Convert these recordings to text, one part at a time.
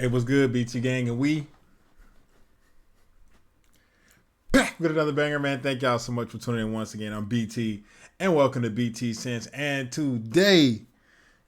It was good, BT Gang, and we back with another banger, man. Thank y'all so much for tuning in once again. I'm BT, and welcome to BT Sense. And today,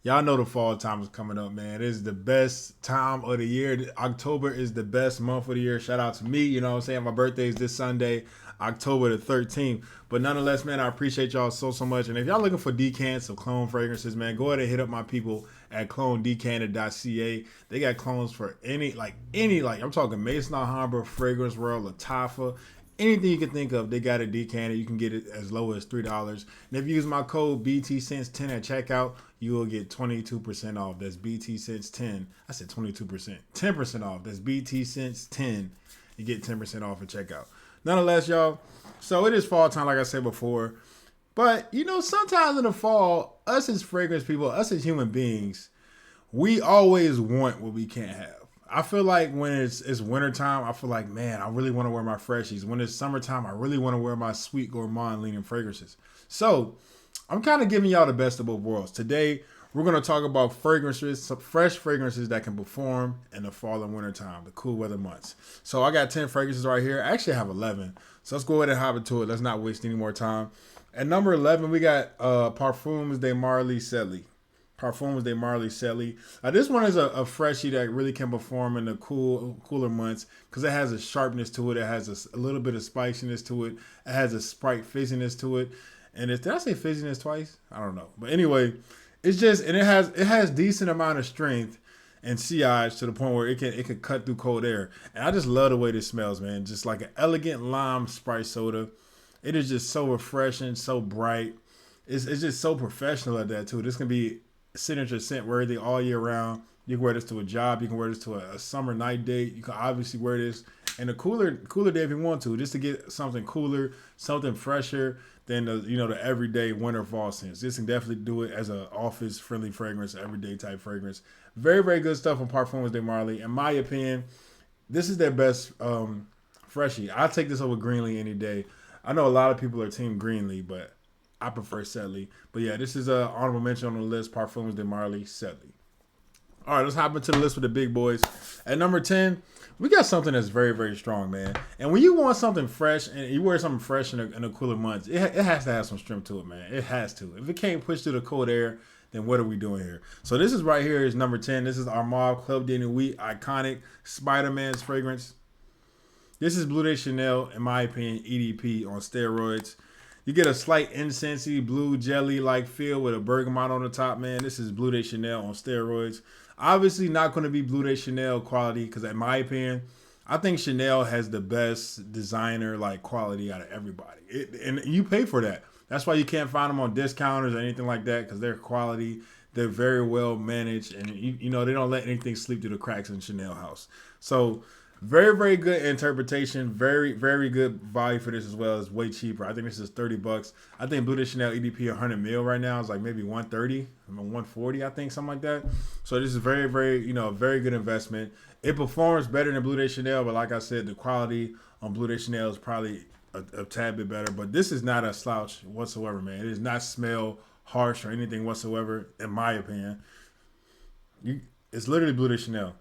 y'all know the fall time is coming up, man. It is the best time of the year. October is the best month of the year. Shout out to me, you know what I'm saying? My birthday is this Sunday, October the 13th. But nonetheless, man, I appreciate y'all so much. And if y'all looking for decants of clone fragrances, man, go ahead and hit up my people at clonedecanted.ca. They got clones for any, I'm talking Maison Alhambra, Fragrance World, Lattafa, anything you can think of, they got it decanted. You can get it as low as $3. And if you use my code BTCents10 at checkout, you will get 22% off. That's BTCents10. I said 22%. 10% off. That's BTCents10. You get 10% off at checkout. Nonetheless, y'all, so it is fall time, like I said before. But, you know, sometimes in the fall, us as fragrance people, us as human beings, we always want what we can't have. I feel like when it's wintertime, I feel like, man, I really want to wear my Freshies. When it's summertime, I really want to wear my sweet gourmand leaning fragrances. So I'm kind of giving y'all the best of both worlds. Today, we're going to talk about fragrances, some fresh fragrances that can perform in the fall and winter time, the cool weather months. So I got 10 fragrances right here. I actually have 11. So let's go ahead and hop into it. Let's not waste any more time. At number 11, we got Parfums de Marly Selly. Parfums de Marly Selly. This one is a freshie that really can perform in the cooler months because it has a sharpness to it. It has a little bit of spiciness to it. It has a Sprite fizziness to it. And did I say fizziness twice? I don't know. But anyway, it's just, and it has decent amount of strength and sillage to the point where it can cut through cold air. And I just love the way this smells, man. Just like an elegant lime Sprite soda. It is just so refreshing, so bright. It's just so professional at that too. This can be signature scent worthy all year round. You can wear this to a job. You can wear this to a summer night date. You can obviously wear this in a cooler day if you want to, just to get something cooler, something fresher than the everyday winter fall scents. This can definitely do it as an office friendly fragrance, everyday type fragrance. Very, very good stuff from Parfums de Marly. In my opinion, this is their best freshie. I take this over Greenlee any day. I know a lot of people are team Greenlee, but I prefer Selly. But yeah, this is an honorable mention on the list, Parfums de Marly Selly. All right, let's hop into the list with the big boys. At number 10, we got something that's very, very strong, man. And when you want something fresh and you wear something fresh in the cooler months, it has to have some strength to it, man. It has to. If it can't push through the cold air, then what are we doing here? So this is right here is number 10. This is Armand Club de Nuit iconic Spider-Man's fragrance. This is Bleu de Chanel, in my opinion, EDP on steroids. You get a slight incensey, blue jelly-like feel with a bergamot on the top, man. This is Bleu de Chanel on steroids. Obviously not going to be Bleu de Chanel quality because, in my opinion, I think Chanel has the best designer-like quality out of everybody. And you pay for that. That's why you can't find them on discounters or anything like that because their quality, they're very well managed. And, they don't let anything slip through the cracks in Chanel house. So, very, very good interpretation. Very, very good value for this as well. It's way cheaper. I think this is $30. I think Bleu de Chanel EDP 100 mil right now is like maybe 130, 140, I think, something like that. So this is very, very, very good investment. It performs better than Bleu de Chanel, but like I said, the quality on Bleu de Chanel is probably a tad bit better. But this is not a slouch whatsoever, man. It does not smell harsh or anything whatsoever, in my opinion. It's literally Bleu de Chanel.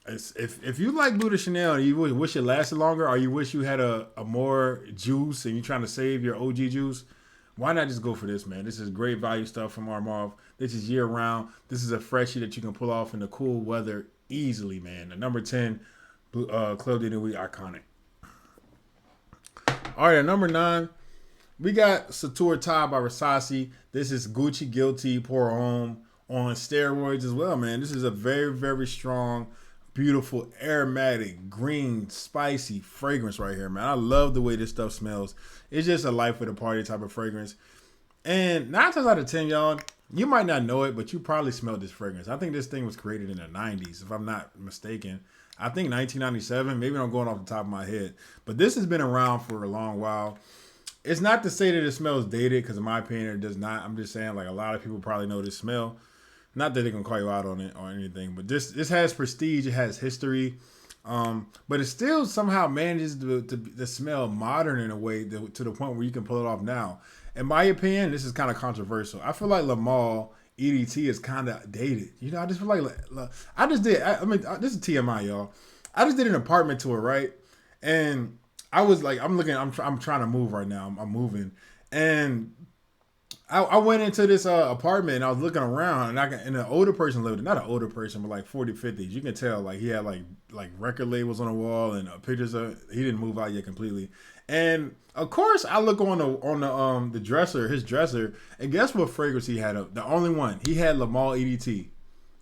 If you like Bleu de Chanel and you wish it lasted longer, or you wish you had a more juice and you're trying to save your OG juice, why not just go for this, man? This is great value stuff from Armand. This is year round. This is a freshie that you can pull off in the cool weather easily, man. The number 10, Club de Nuit iconic. All right, at number 9, we got Satur Ta by Versace. This is Gucci Guilty Pour Homme on steroids as well, man. This is a very, very strong, beautiful, aromatic, green, spicy fragrance right here, man. I love the way this stuff smells. It's just a life of the party type of fragrance. And 9 times out of 10, y'all, you might not know it, but you probably smelled this fragrance. I think this thing was created in the 90s, if I'm not mistaken. I think 1997. Maybe I'm going off the top of my head. But this has been around for a long while. It's not to say that it smells dated, because in my opinion, it does not. I'm just saying, like, a lot of people probably know this smell. Not that they can call you out on it or anything, but this has prestige. It has history, but it still somehow manages to smell modern in a way to the point where you can pull it off now. In my opinion, this is kind of controversial. I feel like Lamal EDT is kind of dated. You know, I just feel like I just did. I mean, this is TMI, y'all. I just did an apartment tour, right? And I was like, I'm looking. I'm trying to move right now. I'm moving, and I went into this apartment and I was looking around and an older person lived in, not an older person, but like 40, 50s. You can tell like he had like record labels on the wall and pictures of, he didn't move out yet completely. And of course I look on the dresser, his dresser, and guess what fragrance he had up? The only one. He had Lamal EDT.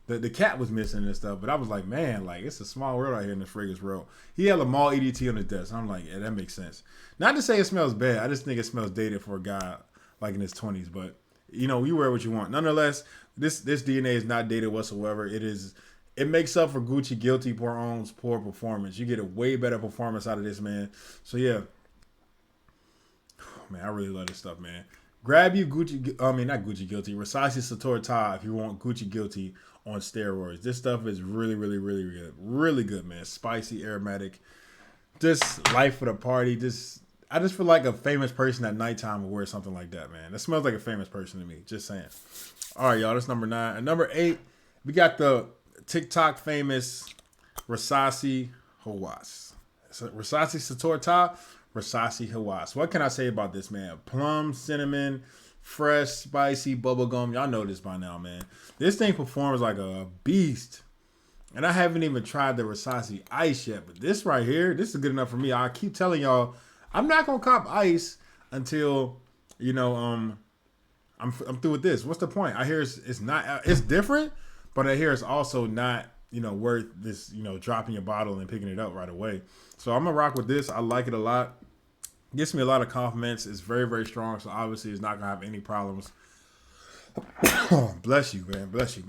The cat was missing and stuff, but I was like, man, like it's a small world out here in this fragrance world. He had Lamal EDT on his desk. I'm like, yeah, that makes sense. Not to say it smells bad. I just think it smells dated for a guy like in his 20s, but you know, you wear what you want. Nonetheless, this DNA is not dated whatsoever. It makes up for Gucci Guilty poor performance. You get a way better performance out of this, man. So yeah, man, I really love this stuff, man. Grab you not Gucci Guilty, Versace Satorta if you want Gucci Guilty on steroids. This stuff is really, really, really good. Really good, man. Spicy, aromatic. Just life for the party. I just feel like a famous person at nighttime would wear something like that, man. That smells like a famous person to me. Just saying. All right, y'all. That's number 9. And number 8, we got the TikTok famous Versace Hawass. So Versace Satorta, Versace Hawass. What can I say about this, man? Plum, cinnamon, fresh, spicy, bubblegum. Y'all know this by now, man. This thing performs like a beast. And I haven't even tried the Versace Ice yet. But this right here, this is good enough for me. I keep telling y'all, I'm not gonna cop ice until, you know, I'm through with this. What's the point? I hear it's different, but I hear it's also not, you know, worth this, you know, dropping your bottle and picking it up right away. So I'm gonna rock with this. I like it a lot. Gets me a lot of compliments. It's very, very strong. So obviously it's not gonna have any problems. Bless you, man. Bless you.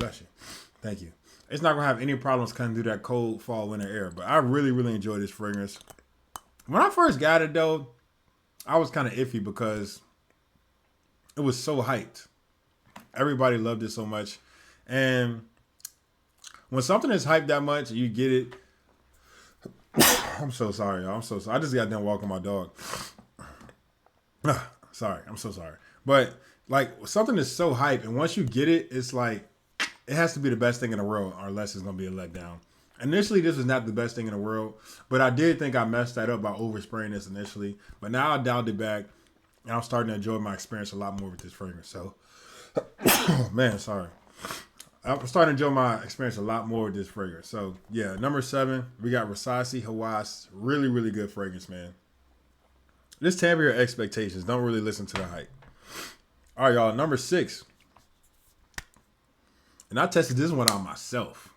Thank you. It's not gonna have any problems cutting through that cold fall winter air. But I really, really enjoy this fragrance. When I first got it, though, I was kind of iffy because it was so hyped. Everybody loved it so much. And when something is hyped that much, you get it. I'm so sorry, y'all. I'm so sorry. I just got done walking my dog. Sorry. I'm so sorry. But, like, something is so hyped, and once you get it, it's like, it has to be the best thing in the world, or else it's going to be a letdown. Initially, this was not the best thing in the world, but I did think I messed that up by overspraying this initially. But now I dialed it back, and I'm starting to enjoy my experience a lot more with this fragrance. So, man, sorry. I'm starting to enjoy my experience a lot more with this fragrance. So, yeah, number 7, we got Versace Hawass. Really, really good fragrance, man. Just tamper your expectations. Don't really listen to the hype. All right, y'all, number 6. And I tested this one out myself.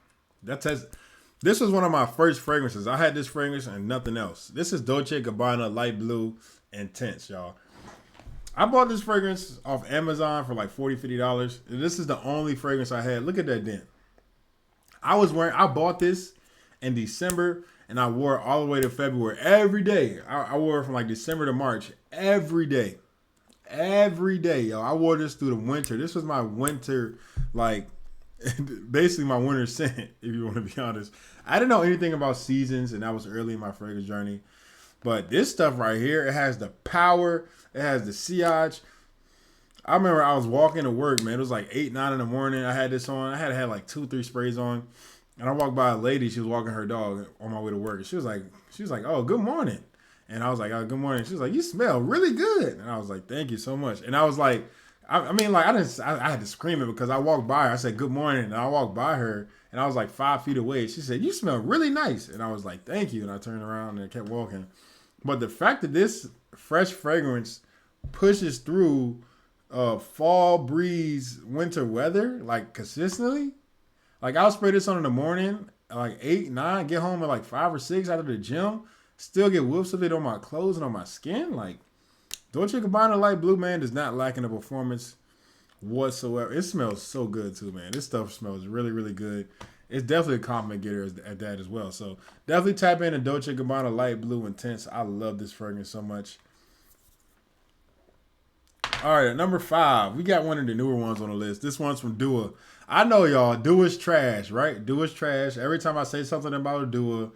This was one of my first fragrances. I had this fragrance and nothing else. This is Dolce & Gabbana Light Blue Intense, y'all. I bought this fragrance off Amazon for like $40, $50. And this is the only fragrance I had. Look at that dent. I bought this in December and I wore it all the way to February. Every day. I wore it from like December to March. Every day. Every day, y'all. I wore this through the winter. This was my winter, like, basically my winter scent, if you want to be honest. I didn't know anything about seasons, and that was early in my fragrance journey. But this stuff right here, it has the power, it has the sillage. I remember I was walking to work, man. It was like 8, 9 in the morning. I had this on. I had like 2, 3 sprays on. And I walked by a lady. She was walking her dog on my way to work. She was like, oh, good morning. And I was like, oh, good morning. She was like, you smell really good. And I was like, thank you so much. And I was like, I had to scream it because I walked by her. I said, good morning. And I walked by her and I was like 5 feet away. She said, you smell really nice. And I was like, thank you. And I turned around and I kept walking. But the fact that this fresh fragrance pushes through fall breeze, winter weather, like consistently, like I'll spray this on in the morning, like 8, 9, get home at like 5 or 6 out of the gym, still get whiffs of it on my clothes and on my skin. Like, Dolce & Gabbana Light Blue, man, does not lack in the performance whatsoever. It smells so good too, man. This stuff smells really, really good. It's definitely a compliment getter at that as well. So definitely type in a Dolce & Gabbana Light Blue Intense. I love this fragrance so much. All right, at number 5, we got one of the newer ones on the list. This one's from Dua. I know y'all, Dua's trash, right? Dua's trash. Every time I say something about a Dua,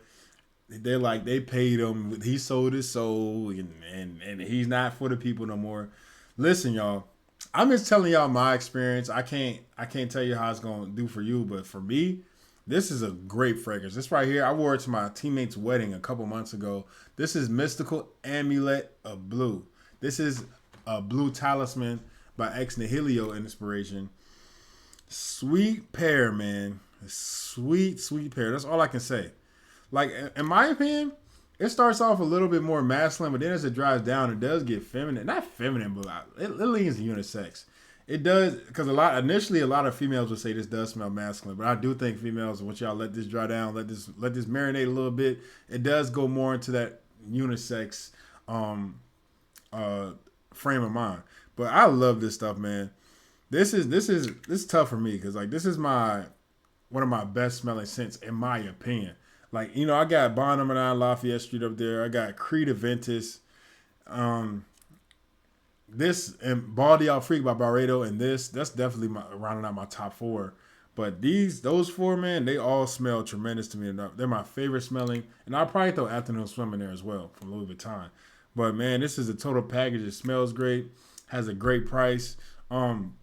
they're like, they paid him. He sold his soul, and he's not for the people no more. Listen, y'all, I'm just telling y'all my experience. I can't tell you how it's gonna do for you, but for me, this is a great fragrance. This right here, I wore it to my teammate's wedding a couple months ago. This is Mystical Amulet of Blue. This is a Blue Talisman by Ex Nihilio inspiration. Sweet pear, man. Sweet, sweet pear. That's all I can say. Like, in my opinion, it starts off a little bit more masculine, but then as it drives down, it does get feminine. Not feminine, but it leans unisex. It does, because initially a lot of females would say this does smell masculine, but I do think females, once y'all let this dry down, let this marinate a little bit, it does go more into that unisex uh, frame of mind. But I love this stuff, man. This is tough for me because like this is one of my best smelling scents in my opinion. Like, I got Bond Number 9 Lafayette Street up there. I got Creed Aventus. This and Baldy Out Freak by Barredo, and that's definitely rounding out my top four. But those four, man, they all smell tremendous to me. They're my favorite smelling, and I'll probably throw Afternoon Swim in there as well from Louis Vuitton. But man, this is a total package. It smells great, has a great price. Long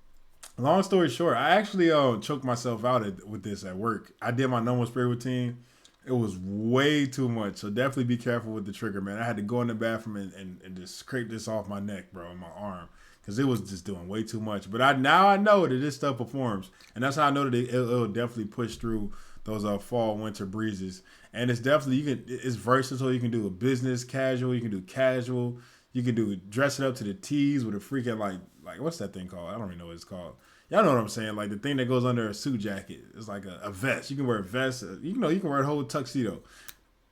story short, I actually choked myself out with this at work. I did my normal spray routine. It was way too much. So definitely be careful with the trigger, man. I had to go in the bathroom and just scrape this off my neck, bro, and my arm. Because it was just doing way too much. But now I know that this stuff performs. And that's how I know that it'll definitely push through those fall, winter breezes. And it's definitely, it's versatile. You can do a business casual. You can do casual. You can do dress it up to the T's with a freaking, like what's that thing called? I don't even know what it's called. Y'all know what I'm saying? Like the thing that goes under a suit jacket. It's like a vest. You can wear a vest. You can wear a whole tuxedo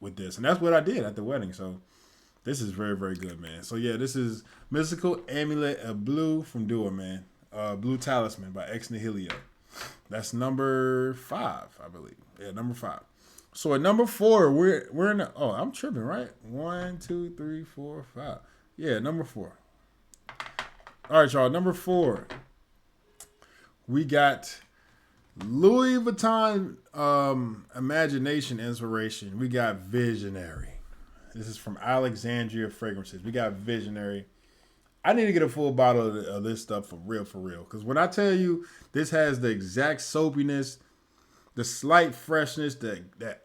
with this. And that's what I did at the wedding. So this is very, very good, man. So yeah, this is Mystical Amulet of Blue from Dua, man. Blue Talisman by Ex Nihilio. That's number 5, I believe. Yeah, number 5. So at number 4, we're in the, I'm tripping, right? 1, 2, 3, 4, 5. Yeah, number 4. All right, y'all. Number 4. We got Louis Vuitton Imagination Inspiration. We got Visionary. This is from Alexandria Fragrances. We got Visionary. I need to get a full bottle of this stuff for real. Because when I tell you this has the exact soapiness, the slight freshness, that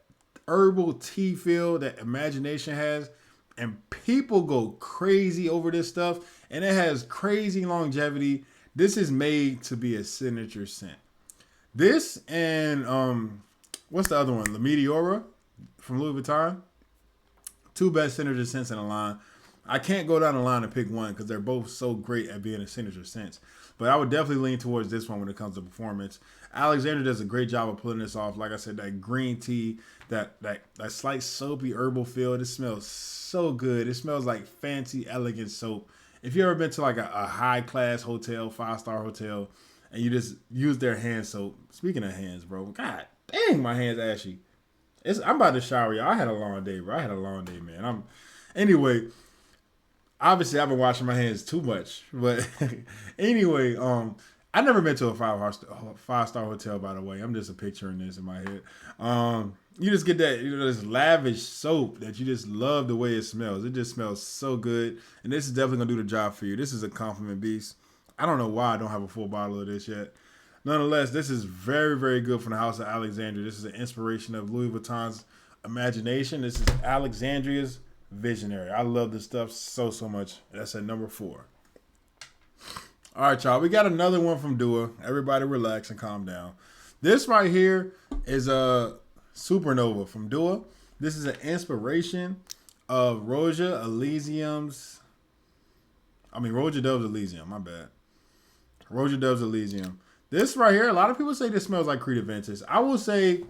herbal tea feel that Imagination has, and people go crazy over this stuff, and it has crazy longevity. This is made to be a signature scent. This and what's the other one? La Meteora from Louis Vuitton. 2 best signature scents in a line. I can't go down the line and pick one because they're both so great at being a signature scent. But I would definitely lean towards this one when it comes to performance. Alexander does a great job of pulling this off. Like I said, that green tea, that slight soapy herbal feel. This smells so good. It smells like fancy, elegant soap. If you ever been to like a high class hotel, 5-star hotel, and you just use their hand soap. Speaking of hands, bro, God dang, my hands ashy. I'm about to shower, y'all. I had a long day, bro. I had a long day, man. Anyway. Obviously, I've been washing my hands too much, but anyway, I never been to a 5-star hotel. By the way, I'm just picturing this in my head. You just get that, this lavish soap that you just love the way it smells. It just smells so good, and this is definitely gonna do the job for you. This is a compliment beast. I don't know why I don't have a full bottle of this yet. Nonetheless, this is very, very good from the House of Alexandria. This is an inspiration of Louis Vuitton's Imagination. This is Alexandria's Visionary. I love this stuff so much. That's at number 4. All right, y'all. We got another one from Dua. Everybody relax and calm down. This right here is a Supernova from Dua. This is an inspiration of Roja Dove's Elysium. My bad. Roja Dove's Elysium. This right here, a lot of people say this smells like Creed Aventus. I will say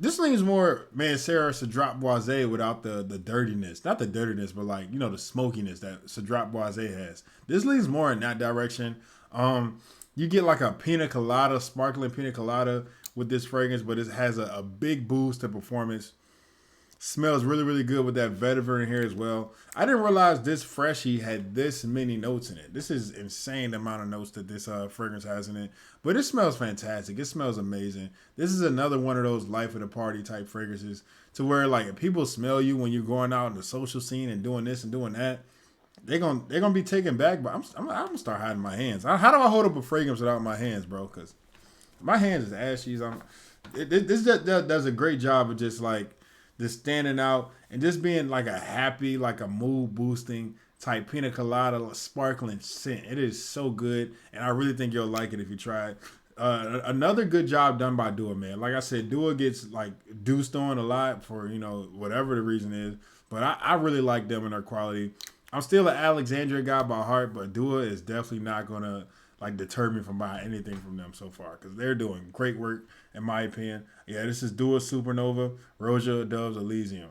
this leans more Mancera Cedrat Boisé without the dirtiness. Not the dirtiness, but like, the smokiness that Cedrat Boisé has. This leans more in that direction. You get like a pina colada, sparkling pina colada with this fragrance, but it has a big boost to performance. Smells really, really good with that vetiver in here as well. I didn't realize this Freshie had this many notes in it. This is insane, the amount of notes that this fragrance has in it. But it smells fantastic. It smells amazing. This is another one of those life of the party type fragrances to where like if people smell you when you're going out in the social scene and doing this and doing that, They're gonna be taken back, but I'm gonna start hiding my hands. How do I hold up a fragrance without my hands, bro? Because my hands is ashy. This does a great job of just like just standing out and just being like a happy, like a mood boosting type pina colada sparkling scent. It is so good, and I really think you'll like it if you try it. Another good job done by Dua, man. Like I said, Dua gets like deuced on a lot for whatever the reason is, but I really like them and their quality. I'm still an Alexandria guy by heart, but Dua is definitely not gonna like deter me from buying anything from them so far because they're doing great work in my opinion. Yeah, this is Dua Supernova Roja Doves Elysium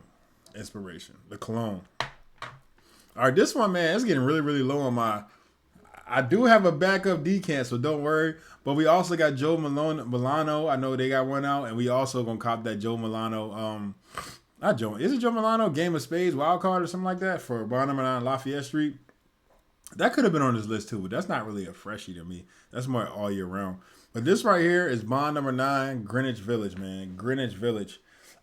Inspiration, the cologne. All right, this one, man, it's getting really, really low on my. I do have a backup decant, so don't worry. But we also got Joe Milano. I know they got one out, and we also gonna cop that Joe Milano. Not Joe. Is it Joe Milano Game of Spades wild card or something like that for bar number 9 Lafayette Street? That could have been on this list too, but that's not really a freshie to me. That's more all year round. But this right here is bond number 9 Greenwich Village, man. Greenwich Village.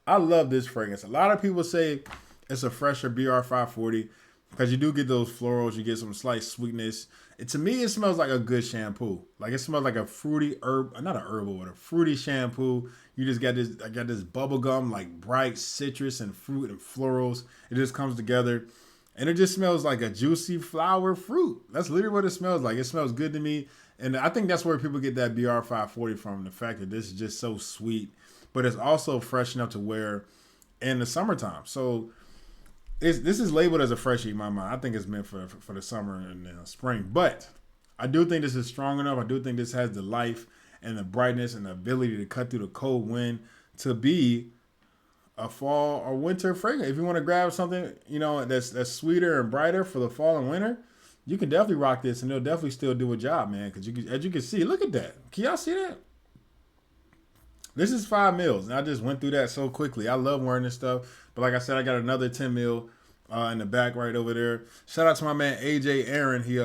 I love this fragrance. A lot of people say it's a fresher BR540 because you do get those florals. You get some slight sweetness. To me, it smells like a good shampoo. Like it smells like a fruity herb, not a herbal, but a fruity shampoo. You just got this. I got this bubble gum, like bright citrus and fruit and florals. It just comes together, and it just smells like a juicy flower fruit. That's literally what it smells like. It smells good to me, and I think that's where people get that BR540 from. The fact that this is just so sweet, but it's also fresh enough to wear in the summertime. So this is labeled as a freshie in my mind. I think it's meant for the summer and the spring. But I do think this is strong enough. I do think this has the life and the brightness and the ability to cut through the cold wind to be a fall or winter fragrance. If you want to grab something, that's sweeter and brighter for the fall and winter, you can definitely rock this and it'll definitely still do a job, man. Because as you can see, look at that. Can y'all see that? This is 5 mils, and I just went through that so quickly. I love wearing this stuff. But like I said, I got another 10 mil in the back right over there. Shout out to my man AJ Aaron. He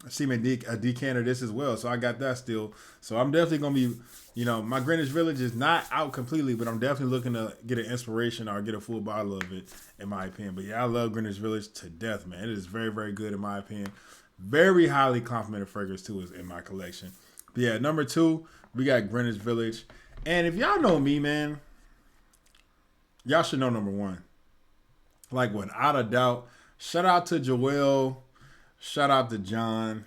see me a decanter this as well. So I got that still. So I'm definitely going to be, my Greenwich Village is not out completely, but I'm definitely looking to get an inspiration or get a full bottle of it, in my opinion. But yeah, I love Greenwich Village to death, man. It is very, very good, in my opinion. Very highly complimented fragrance, too, is in my collection. But yeah, number 2, we got Greenwich Village. And if y'all know me, man, y'all should know number 1. Like, without a doubt, shout out to Joel. Shout out to John.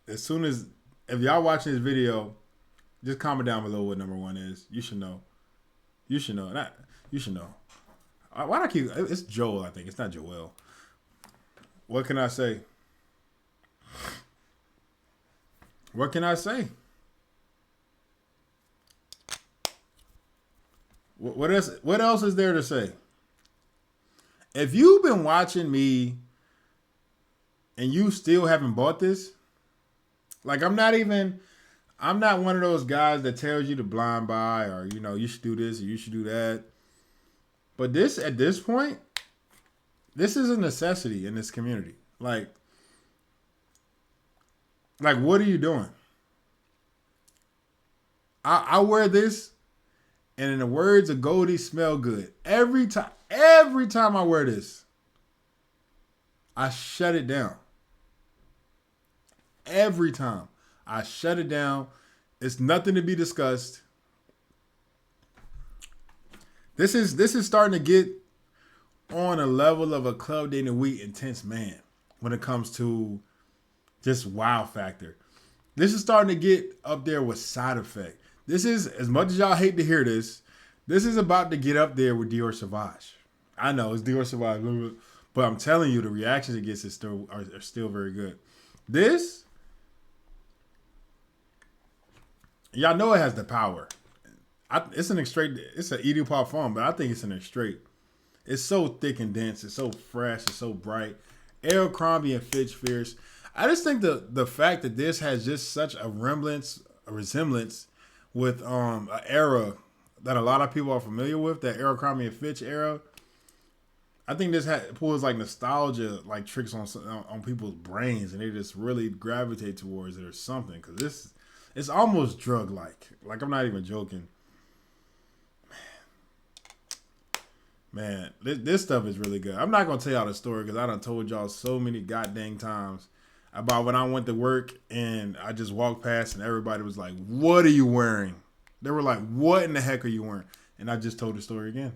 If y'all watching this video, just comment down below what number 1 is. You should know. You should know. You should know. Why do I keep... It's Joel, I think. It's not Joel. What can I say? What can I say? What else is there to say? If you've been watching me and you still haven't bought this, like I'm not one of those guys that tells you to blind buy or you should do this or you should do that. But this, at this point, this is a necessity in this community. Like what are you doing? I wear this, and in the words of Goldie, smell good. Every time I wear this, I shut it down. Every time I shut it down. It's nothing to be discussed. This is starting to get on a level of a Club Day in the Week intense man when it comes to just wow factor. This is starting to get up there with Side Effect. This is, as much as y'all hate to hear this is about to get up there with Dior Sauvage. I know it's Dior Sauvage, but I'm telling you, the reactions it gets are still very good. This, y'all know it has the power. It's an Eau Parfum, but I think it's an extrait. It's so thick and dense. It's so fresh. It's so bright. Abercrombie and Fitch Fierce. I just think the fact that this has just such a resemblance with an era that a lot of people are familiar with, that Abercrombie and Fitch era. I think this pulls like nostalgia, like tricks on people's brains, and they just really gravitate towards it or something. Because it's almost drug-like. Like, I'm not even joking. Man, this stuff is really good. I'm not gonna tell y'all the story because I done told y'all so many goddamn times about when I went to work and I just walked past and everybody was like, "What are you wearing?" They were like, "What in the heck are you wearing?" And I just told the story again.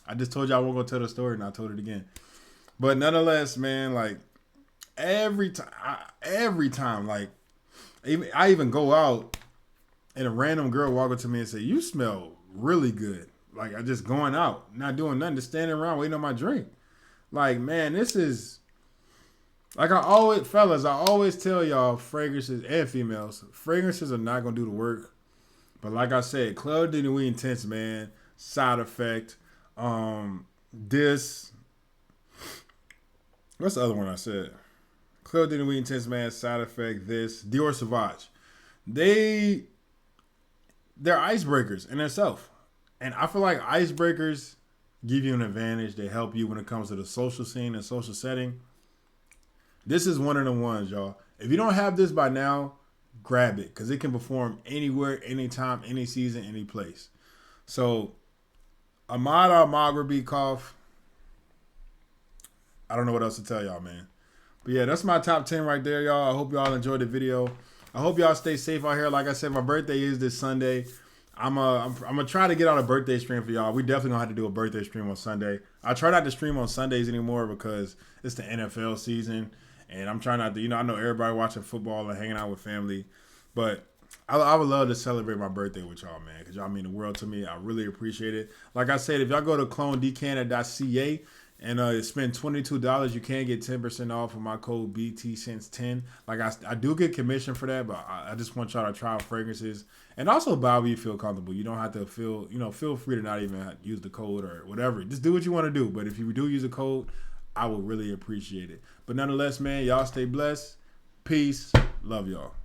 I just told y'all I won't go tell the story, and I told it again. But nonetheless, man, like every time, like I even go out and a random girl walk up to me and say, "You smell really good." Like I just going out, not doing nothing, just standing around waiting on my drink. Like, man, this is like fellas, I always tell y'all, fragrances and females, fragrances are not gonna do the work. But like I said, Club de Nuit Intense, man, Side Effect, this, what's the other one I said? Club de Nuit Intense, man, Side Effect, this, Dior Sauvage. They're icebreakers in themselves. And I feel like icebreakers give you an advantage. They help you when it comes to the social scene and social setting. This is one of the ones, y'all. If you don't have this by now, grab it because it can perform anywhere, anytime, any season, any place. So, Ahmad Al-Maghribi cough. I don't know what else to tell y'all, man. But yeah, that's my top 10 right there, y'all. I hope y'all enjoyed the video. I hope y'all stay safe out here. Like I said, my birthday is this Sunday. I'm gonna try to get on a birthday stream for y'all. We definitely gonna have to do a birthday stream on Sunday. I try not to stream on Sundays anymore because it's the NFL season, and I'm trying not to. I know everybody watching football and hanging out with family, but I would love to celebrate my birthday with y'all, man, because y'all mean the world to me. I really appreciate it. Like I said, if y'all go to clonedcanada.ca and spend $22, you can get 10% off with my code BTSense10. Like I do get commission for that, but I just want y'all to try out fragrances and also buy where you feel comfortable. You don't have to feel free to not even use the code or whatever. Just do what you want to do. But if you do use a code, I would really appreciate it. But nonetheless, man, y'all stay blessed. Peace. Love y'all.